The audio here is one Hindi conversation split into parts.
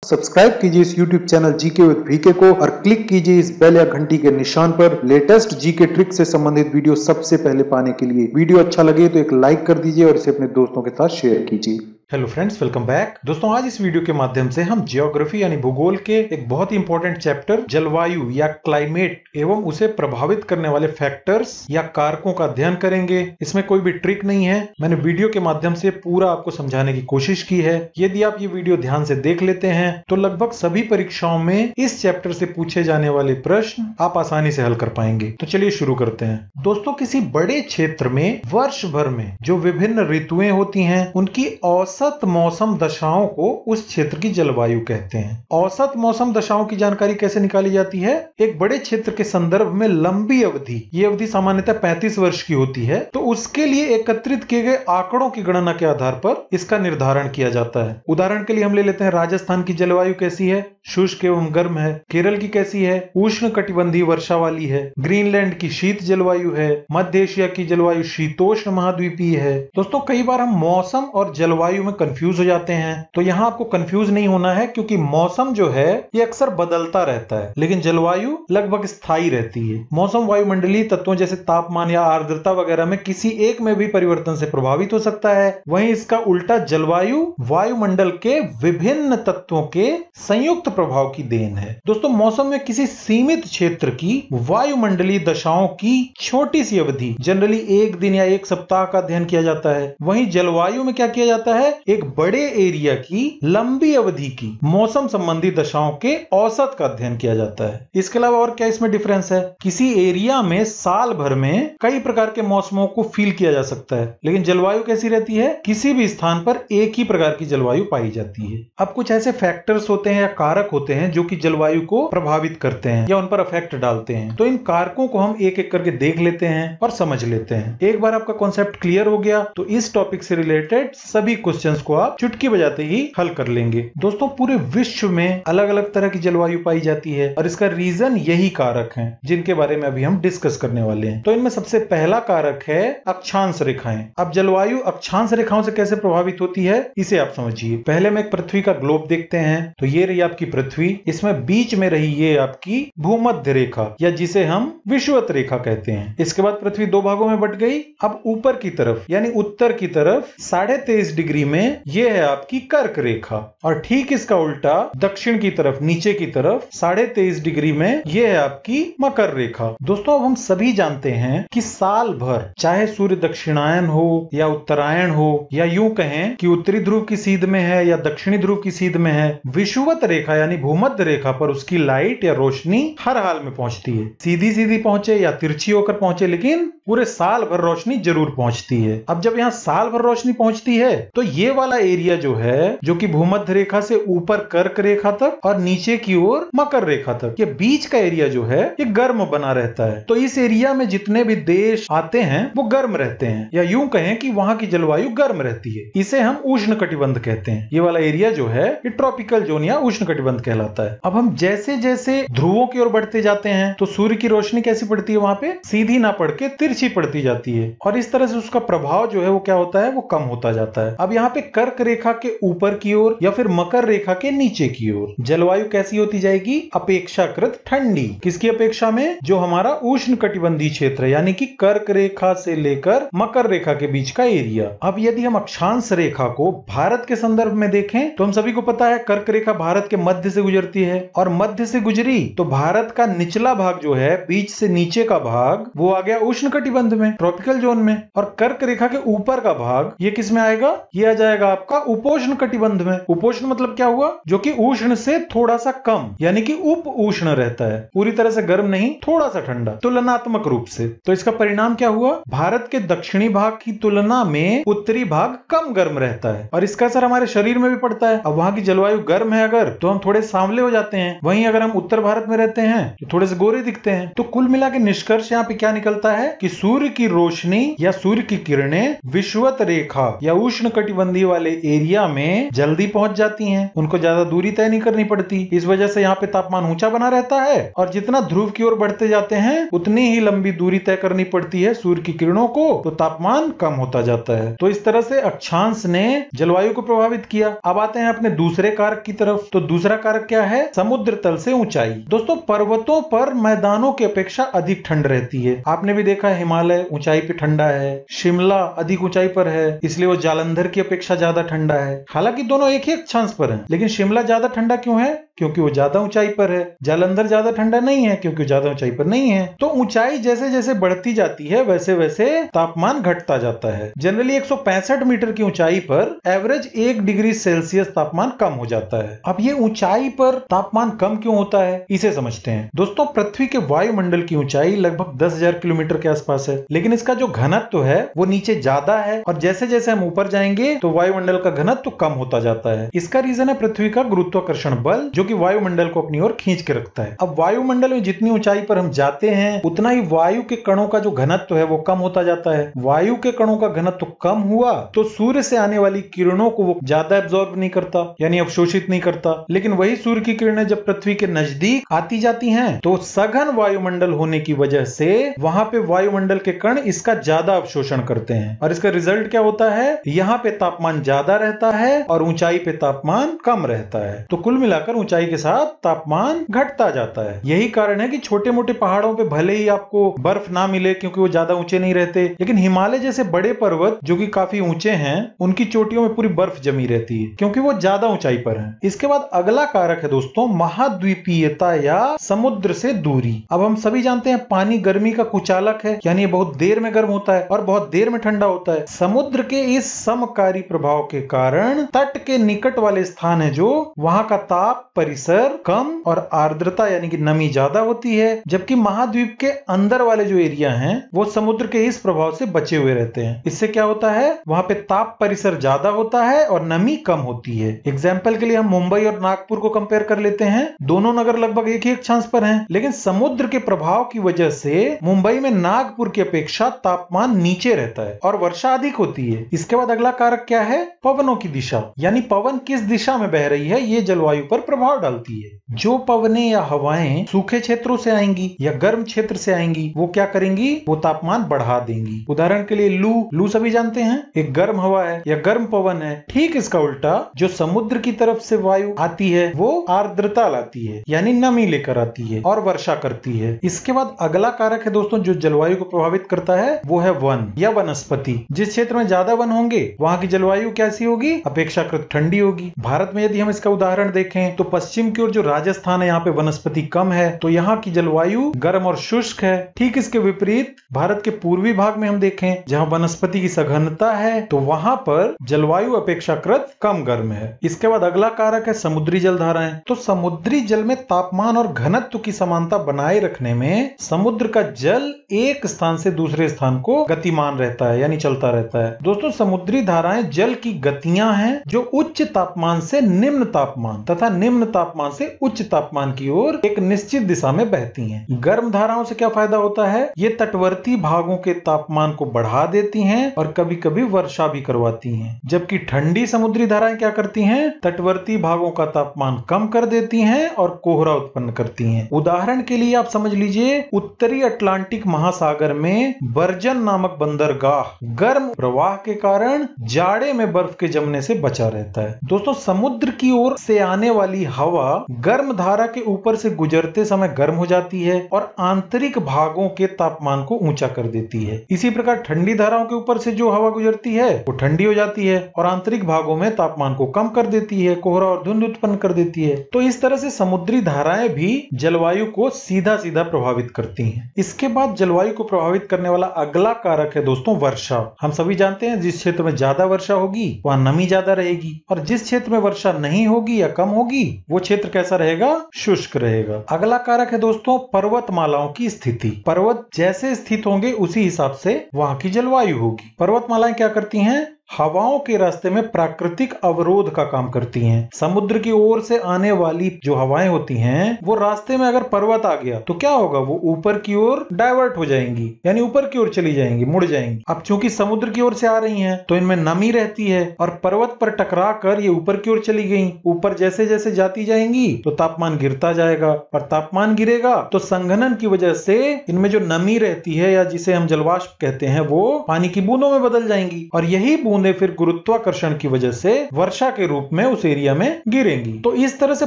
सब्सक्राइब कीजिए इस YouTube channel GK with VK को और क्लिक कीजिए इस बेल या घंटी के निशान पर लेटेस्ट जीके ट्रिक से संबंधित वीडियो सबसे पहले पाने के लिए। वीडियो अच्छा लगे तो एक लाइक कर दीजिए और इसे अपने दोस्तों के साथ शेयर कीजिए। Hello friends, welcome back. दोस्तों, आज इस वीडियो के माध्यम से हम जियोग्राफी यानी भूगोल के एक बहुत ही इंपॉर्टेंट चैप्टर जलवायु या क्लाइमेट एवं उसे प्रभावित करने वाले फैक्टर्स या कारकों का अध्ययन करेंगे। इसमें कोई भी ट्रिक नहीं है, मैंने वीडियो के माध्यम से पूरा आपको समझाने की कोशिश की है। यदि आप ये वीडियो ध्यान से देख लेते हैं तो लगभग सभी परीक्षाओं में इस चैप्टर से पूछे जाने वाले प्रश्न आप आसानी से हल कर पाएंगे। तो चलिए शुरू करते हैं। दोस्तों, किसी बड़े क्षेत्र में वर्ष भर में जो विभिन्न ऋतुएं होती हैं उनकी औसत मौसम दशाओं को उस क्षेत्र की जलवायु कहते हैं। औसत मौसम दशाओं की जानकारी कैसे निकाली जाती है? एक बड़े क्षेत्र के संदर्भ में लंबी अवधि, ये अवधि सामान्यतः 35 वर्ष की होती है, तो उसके लिए एकत्रित किए गए आंकड़ों की गणना के आधार पर इसका निर्धारण किया जाता है। उदाहरण के लिए हम ले लेते हैं राजस्थान की जलवायु कैसी है? शुष्क एवं गर्म है। केरल की कैसी है? उष्ण कटिबंधीय वर्षा वाली है। ग्रीनलैंड की शीत जलवायु है। मध्य एशिया की जलवायु शीतोष्ण महाद्वीपीय है। दोस्तों, कई बार हम मौसम और जलवायु में कंफ्यूज हो जाते हैं, तो यहाँ आपको कंफ्यूज नहीं होना है, क्योंकि मौसम जो है ये अक्सर बदलता रहता है, लेकिन जलवायु लगभग स्थायी रहती है। मौसम वायुमंडलीय तत्वों जैसे तापमान या आर्द्रता वगैरह में किसी एक में भी परिवर्तन से प्रभावित हो सकता है। वहीं इसका उल्टा जलवायु वायुमंडल के विभिन्न तत्वों के संयुक्त प्रभाव की देन है। दोस्तों, मौसम में किसी सीमित क्षेत्र की वायुमंडलीय दशाओं की छोटी सी अवधि, जनरली एक दिन या एक सप्ताह का अध्ययन किया जाता है। वहीं जलवायु में क्या किया जाता है? एक बड़े एरिया की लंबी अवधि की मौसम संबंधी दशाओं के औसत का अध्ययन किया जाता है। इसके अलावा और क्या इसमें डिफरेंस है? किसी एरिया में साल भर में कई प्रकार के मौसमों को फील किया जा सकता है, लेकिन जलवायु कैसी रहती है? किसी भी स्थान पर एक ही प्रकार की जलवायु पाई जाती है। अब कुछ ऐसे फैक्टर्स होते हैं या कारक होते हैं जो कि जलवायु को प्रभावित करते हैं या उन पर इफेक्ट डालते हैं। तो इन कारकों को हम एक एक करके देख लेते हैं और समझ लेते हैं। एक बार आपका कॉन्सेप्ट क्लियर हो गया तो इस टॉपिक से रिलेटेड सभी क्वेश्चंस को आप चुटकी बजाते ही हल कर लेंगे। दोस्तों, पूरे विश्व में अलग अलग तरह की जलवायु पाई जाती है और इसका रीजन यही कारक हैं जिनके बारे में अभी हम डिस्कस करने वाले हैं। तो इनमें सबसे पहला कारक है अक्षांश रेखाएं। अब जलवायु अक्षांश रेखाओं से कैसे प्रभावित होती है इसे आप समझिए। पहले हम एक पृथ्वी का ग्लोब देखते हैं। तो ये रही आपकी पृथ्वी, इसमें बीच में रही ये आपकी भूमध्य रेखा या जिसे हम विषुवत रेखा कहते हैं। इसके बाद पृथ्वी दो भागों में बट गई। अब ऊपर की तरफ यानी उत्तर की तरफ 23.5 डिग्री में ये है आपकी कर्क रेखा, और ठीक इसका उल्टा दक्षिण की तरफ नीचे की तरफ 23.5 डिग्री में ये है आपकी मकर रेखा। दोस्तों, अब हम सभी जानते हैं कि साल भर चाहे सूर्य दक्षिणायन हो या उत्तरायण हो, या यूं कहें कि उत्तरी ध्रुव की सीध में है या दक्षिणी ध्रुव की सीध में है, विषुवत रेखा यानी भूमध्य रेखा पर उसकी लाइट या रोशनी हर हाल में पहुंचती है। सीधी सीधी पहुंचे या तिरछी होकर पहुंचे, लेकिन पूरे साल भर रोशनी जरूर पहुंचती है। अब जब यहाँ साल भर रोशनी पहुंचती है तो ये वाला एरिया जो है, जो कि भूमध्य रेखा से ऊपर कर्क रेखा तक और नीचे की ओर मकर रेखा तक, ये बीच का एरिया जो है ये गर्म बना रहता है। तो इस एरिया में जितने भी देश आते हैं वो गर्म रहते हैं, या यूं कहें कि वहां की जलवायु गर्म रहती है। इसे हम उष्ण कटिबंध कहते हैं। ये वाला एरिया जो है ये ट्रॉपिकल जोन या उष्ण कटिबंध कहलाता है। अब हम जैसे जैसे ध्रुवों की ओर बढ़ते जाते हैं तो सूर्य की रोशनी कैसी पड़ती है? वहां पे सीधी ना पड़ के तिरछी पड़ती जाती है, और इस तरह से उसका प्रभाव जो है वो क्या होता है? वो कम होता जाता है। अब यहाँ पे कर्क रेखा के ऊपर की ओर या फिर मकर रेखा के नीचे की ओर जलवायु कैसी होती जाएगी? अपेक्षाकृत ठंडी। किसकी अपेक्षा में? जो हमारा उष्ण कटिबंधीय क्षेत्र यानी कि कर्क रेखा से लेकर मकर रेखा के बीच का एरिया। अब यदि हम अक्षांश रेखा को भारत के संदर्भ में देखें तो हम सभी को पता है कर्क रेखा भारत के मध्य से गुजरती है, और मध्य से गुजरी तो भारत का निचला भाग जो है, बीच से नीचे का भाग, वो आ गया उष्ण कटिबंध में, ट्रॉपिकल जोन में। और कर्क रेखा के ऊपर का भाग ये किस में आएगा? ये आ जाएगा आपका उपोष्ण कटिबंध में। उपोष्ण मतलब क्या हुआ? जो कि उष्ण से थोड़ा सा कम यानी कि उप उष्ण रहता है, पूरी तरह से गर्म नहीं, थोड़ा सा ठंडा, तुलनात्मक रूप से। तो इसका परिणाम क्या हुआ? भारत के दक्षिणी भाग की तुलना में उत्तरी भाग कम गर्म रहता है, और इसका असर हमारे शरीर में भी पड़ता है। अब वहां की जलवायु गर्म है अगर, तो हम थोड़े सांवले हो जाते हैं। वहीं अगर हम उत्तर भारत में रहते हैं तो थोड़े से गोरे दिखते हैं। तो कुल मिला के निष्कर्ष यहाँ पे क्या निकलता है कि सूर्य की रोशनी या सूर्य की किरणें विषुवत रेखा या उष्ण कटिबंधीय तटबंधी वाले एरिया में जल्दी पहुंच जाती हैं, उनको ज्यादा दूरी तय नहीं करनी पड़ती। इस वजह से यहाँ पे तापमान ऊंचा बना रहता है और जितना ध्रुव की ओर बढ़ते जाते हैं उतनी ही लंबी दूरी तय करनी पड़ती है सूर्य की किरणों को, तो तापमान कम होता जाता है। तो इस तरह से अक्षांश ने जलवायु को प्रभावित किया। अब आते हैं अपने दूसरे कारक की तरफ। तो दूसरा कारक क्या है? समुद्र तल से ऊंचाई। दोस्तों, पर्वतों पर मैदानों की अपेक्षा अधिक ठंड रहती है। आपने भी देखा है हिमालय ऊंचाई पे ठंडा है, शिमला अधिक ऊंचाई पर है, इसलिए वो जालंधर की अपेक्षा ज्यादा ठंडा है। हालांकि दोनों एक ही अक्षांश पर हैं, लेकिन शिमला ज्यादा ठंडा क्यों है? क्योंकि वो ज्यादा ऊंचाई पर है। जालंधर ज्यादा ठंडा नहीं है क्योंकि ज्यादा ऊंचाई पर नहीं है। तो ऊंचाई जैसे जैसे बढ़ती जाती है वैसे वैसे तापमान घटता जाता है। जनरली 165 मीटर की ऊंचाई पर एवरेज 1 डिग्री सेल्सियस तापमान कम हो जाता है। अब ये ऊंचाई पर तापमान कम क्यों होता है, इसे समझते हैं। दोस्तों, पृथ्वी के वायुमंडल की ऊंचाई लगभग 10,000 किलोमीटर के आसपास है, लेकिन इसका जो घनत्व है वो नीचे ज्यादा है और जैसे जैसे हम ऊपर जाएंगे तो वायुमंडल का घनत्व कम होता जाता है। इसका रीजन है पृथ्वी का गुरुत्वाकर्षण बल, जो कि वायुमंडल को अपनी ओर खींच के रखता है। अब वायुमंडल में जितनी ऊंचाई पर हम जाते हैं उतना ही वायु के कणों का जो घनत्व है वो कम होता जाता है। वायु के कणों का घनत्व कम हुआ तो सूर्य से आने वाली किरणों को वो ज्यादा एब्जॉर्ब नहीं करता, यानी अवशोषित नहीं करता। लेकिन वही सूर्य की किरणें जब पृथ्वी के नजदीक आती जाती हैं तो सघन वायुमंडल होने की वजह से वहां पे वायुमंडल के कण इसका ज्यादा अवशोषण करते हैं और इसका रिजल्ट क्या होता है? यहाँ पे तापमान ज्यादा रहता है और ऊंचाई पे तापमान कम रहता है। तो कुल मिलाकर ऊंचाई के साथ तापमान घटता जाता है। यही कारण है कि छोटे मोटे पहाड़ों पे भले ही आपको बर्फ ना मिले क्योंकि वो ज्यादा ऊंचे नहीं रहते, लेकिन हिमालय जैसे बड़े पर्वत जो कि काफी ऊंचे हैं उनकी चोटियों में पूरी बर्फ जमी रहती है क्योंकि वो ज्यादा ऊंचाई पर हैं। इसके बाद अगला कारक है दोस्तों महाद्वीपीयता या समुद्र से दूरी। अब हम सभी जानते हैं पानी गर्मी का कुचालक है, यानी बहुत देर में गर्म होता है और बहुत देर में ठंडा होता है। समुद्र के इस समकारी प्रभाव के कारण तट के निकट वाले स्थान है जो वहां का ताप परिसर कम और आर्द्रता यानी कि नमी ज्यादा होती है, जबकि महाद्वीप के अंदर वाले जो एरिया हैं वो समुद्र के इस प्रभाव से बचे हुए रहते हैं। इससे क्या होता है? वहां पे ताप परिसर ज्यादा होता है और नमी कम होती है। एग्जाम्पल के लिए हम मुंबई और नागपुर को कंपेयर कर लेते हैं। दोनों नगर लगभग एक ही अक्षांश पर हैं, लेकिन समुद्र के प्रभाव की वजह से मुंबई में नागपुर की अपेक्षा तापमान नीचे रहता है और वर्षा अधिक होती है। इसके बाद अगला कारक क्या है? पवनों की दिशा, यानी पवन किस दिशा में बह रही है ये जलवायु पर प्रभाव डालती है। जो पवनें या हवाएं सूखे क्षेत्रों से आएंगी या गर्म क्षेत्र से आएंगी वो क्या करेंगी? वो तापमान बढ़ा देंगी। उदाहरण के लिए लू सभी जानते हैं, एक गर्म हवा है या गर्म पवन है। ठीक इसका उल्टा जो समुद्र की तरफ से वायु आती है वो आर्द्रता लाती है, यानी नमी लेकर आती है और वर्षा करती है। इसके बाद अगला कारक है दोस्तों जो जलवायु को प्रभावित करता है वो है वन या वनस्पति। जिस क्षेत्र में ज्यादा वन होंगे वहां की जलवायु कैसी होगी? अपेक्षाकृत ठंडी होगी। भारत में यदि हम इसका उदाहरण देखें तो पश्चिम की ओर जो राजस्थान है यहाँ पे वनस्पति कम है तो यहाँ की जलवायु गर्म और शुष्क है। ठीक इसके विपरीत भारत के पूर्वी भाग में हम देखें जहाँ वनस्पति की सघनता है तो वहां पर जलवायु अपेक्षाकृत कम गर्म है। इसके बाद अगला कारक है समुद्री जल धाराएं। तो समुद्री जल में तापमान और घनत्व की समानता बनाए रखने में समुद्र का जल एक स्थान से दूसरे स्थान को गतिमान रहता है, यानी चलता रहता है। दोस्तों, समुद्री धाराएं जल की गतियां हैं जो उच्च तापमान से निम्न तापमान तथा निम्न तापमान से उच्च तापमान की ओर एक निश्चित दिशा में बहती हैं। गर्म धाराओं से क्या फायदा होता है? ये तटवर्ती भागों के तापमान को बढ़ा देती हैं और कभी कभी वर्षा भी करवाती हैं, जबकि ठंडी समुद्री धाराएं क्या करती हैं? तटवर्ती भागों का तापमान कम कर देती हैं और कोहरा उत्पन्न करती हैं। उदाहरण के लिए आप समझ लीजिए उत्तरी अटलांटिक महासागर में बर्जन नामक बंदरगाह गर्म प्रवाह के कारण जाड़े में बर्फ के जमने से बचा रहता है। दोस्तों, समुद्र की ओर से आने वाली हवा गर्म धारा के ऊपर से गुजरते समय गर्म हो जाती है और आंतरिक भागों के तापमान को ऊंचा कर देती है। इसी प्रकार ठंडी धाराओं के ऊपर से जो हवा गुजरती है वो ठंडी हो जाती है और आंतरिक भागों में तापमान को कम कर देती है, कोहरा और धुंध उत्पन्न कर देती है। तो इस तरह से समुद्री धाराएं भी जलवायु को सीधा सीधा प्रभावित करती हैं। इसके बाद जलवायु को प्रभावित करने वाला अगला कारक है दोस्तों वर्षा। हम सभी जानते हैं जिस क्षेत्र में ज्यादा वर्षा होगी वहां नमी ज्यादा रहेगी और जिस क्षेत्र में वर्षा नहीं होगी या कम होगी वो क्षेत्र कैसा रहेगा? शुष्क रहेगा। अगला कारक है दोस्तों पर्वतमालाओं की स्थिति। पर्वत जैसे स्थित होंगे उसी हिसाब से वहां की जलवायु होगी। पर्वतमालाएं क्या करती हैं? हवाओं के रास्ते में प्राकृतिक अवरोध का काम करती हैं। समुद्र की ओर से आने वाली जो हवाएं होती हैं वो रास्ते में अगर पर्वत आ गया तो क्या होगा, वो ऊपर की ओर डाइवर्ट हो जाएंगी, यानी ऊपर की ओर चली जाएंगी, मुड़ जाएंगी। अब चूंकि समुद्र की ओर से आ रही हैं तो इनमें नमी रहती है और पर्वत पर टकरा कर ये ऊपर की ओर चली गई। ऊपर जैसे जैसे जाती जाएंगी तो तापमान गिरता जाएगा और तापमान गिरेगा तो संघनन की वजह से इनमें जो नमी रहती है या जिसे हम जलवाष्प कहते हैं वो पानी की बूंदों में बदल जाएंगी और यही बूंदें फिर गुरुत्वाकर्षण की वजह से वर्षा के रूप में उस एरिया में गिरेंगी। तो इस तरह से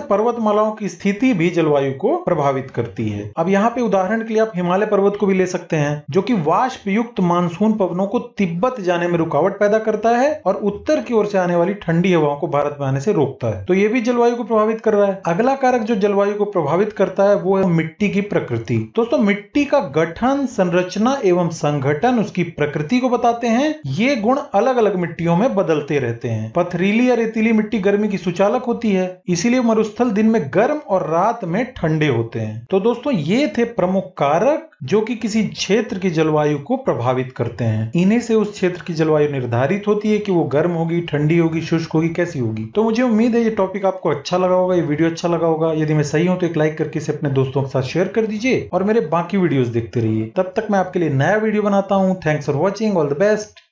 पर्वतमालाओं की स्थिति भी जलवायु को प्रभावित करती है। अब यहाँ पे उदाहरण के लिए आप हिमालय पर्वत को भी ले सकते हैं, जो कि वाष्प युक्त मानसून पवनों को तिब्बत जाने में रुकावट पैदा करता है और उत्तर की ओर से आने वाली ठंडी हवाओं को भारत में आने से रोकता है। तो ये भी जलवायु को प्रभावित कर रहा है। अगला कारक जो जलवायु को प्रभावित करता है वो है मिट्टी की प्रकृति। दोस्तों, मिट्टी का गठन, संरचना एवं संगठन उसकी प्रकृति को बताते हैं। ये गुण अलग अलग मिट्टियों में बदलते रहते हैं। पथरीली या रेतीली मिट्टी गर्मी की सुचालक होती है, इसीलिए मरुस्थल दिन में गर्म और रात में ठंडे होते हैं। तो दोस्तों, ये थे प्रमुख कारक जो कि किसी क्षेत्र की जलवायु को प्रभावित करते हैं। इन्हीं से उस क्षेत्र की जलवायु निर्धारित होती है कि वो गर्म होगी, ठंडी होगी, शुष्क होगी, कैसी होगी। तो मुझे उम्मीद है ये टॉपिक आपको अच्छा लगा होगा, ये वीडियो अच्छा लगा होगा। यदि मैं सही हूं तो एक लाइक करके इसे अपने दोस्तों के साथ शेयर कर दीजिए और मेरे बाकी वीडियोस देखते रहिए। तब तक मैं आपके लिए नया वीडियो बनाता हूं। Thanks for watching, all the best.